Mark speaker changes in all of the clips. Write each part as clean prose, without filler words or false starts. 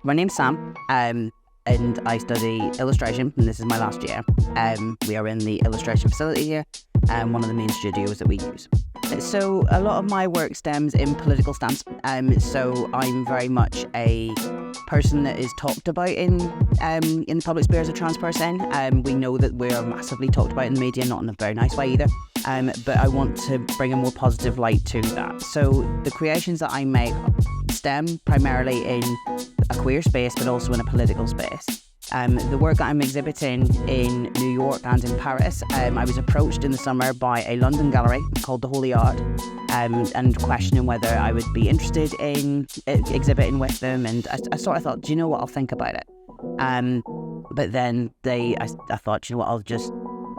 Speaker 1: My name's Sam, and I study illustration, and this is my last year. We are in the illustration facility here, and one of the main studios that we use. So a lot of my work stems in political stance. So I'm very much a person that is talked about in the public sphere as a trans person. We know that we're massively talked about in the media, not in a very nice way either. But I want to bring a more positive light to that. So the creations that I make stem primarily in a queer space, but also in a political space. The work that I'm exhibiting in New York and in Paris, I was approached in the summer by a London gallery called The Holy Art, and questioning whether I would be interested in exhibiting with them. And I sort of thought, do you know what, I'll think about it. But then I thought, do you know what, I'll just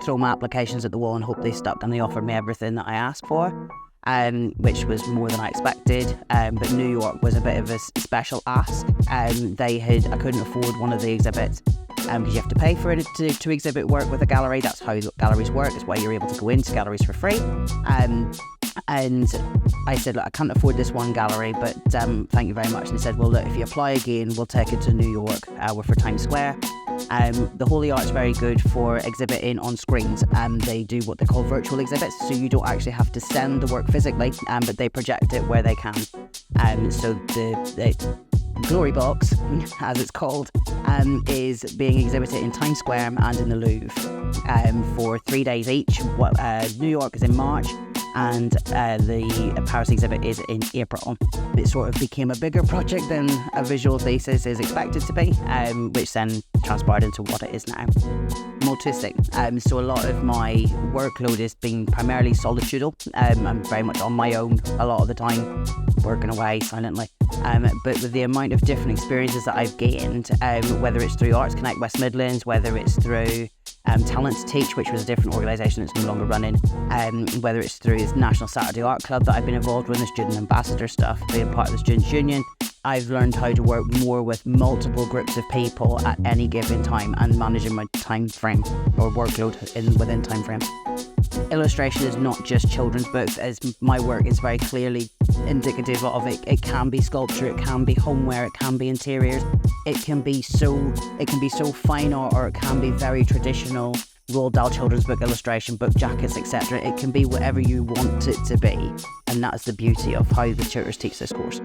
Speaker 1: throw my applications at the wall and hope they stuck, and they offered me everything that I asked for. Which was more than I expected, but New York was a bit of a special ask. I couldn't afford one of the exhibits because you have to pay for it to exhibit work with a gallery. That's how galleries work. It's why you're able to go into galleries for free. And I said, look, I can't afford this one gallery, but thank you very much. And he said, well, look, if you apply again, we'll take it to New York. We're for Times Square. The Holy Art is very good for exhibiting on screens. They do what they call virtual exhibits, so you don't actually have to send the work physically, but they project it where they can. So the GLORYBOX, as it's called, is being exhibited in Times Square and in the Louvre for 3 days each. New York is in March, and the Paris exhibit is in April. It sort of became a bigger project than a visual thesis is expected to be, which then transpired into what it is now. I'm autistic, so a lot of my workload is being primarily solitudinal. I'm very much on my own a lot of the time, working away silently. But with the amount of different experiences that I've gained, whether it's through Arts Connect West Midlands, whether it's through Talent to Teach, which was a different organisation that's no longer running, whether it's through this National Saturday Art Club that I've been involved with, the student ambassador stuff, being part of the Students' Union, I've learned how to work more with multiple groups of people at any given time and managing my time frame or workload within time frame. Illustration is not just children's books, as my work is very clearly indicative of it. It can be sculpture, it can be homeware, it can be interiors, it can be so fine art, or it can be very traditional Roald Dahl children's book illustration, book jackets, etc. It can be whatever you want it to be, and that's the beauty of how the tutors teach this course.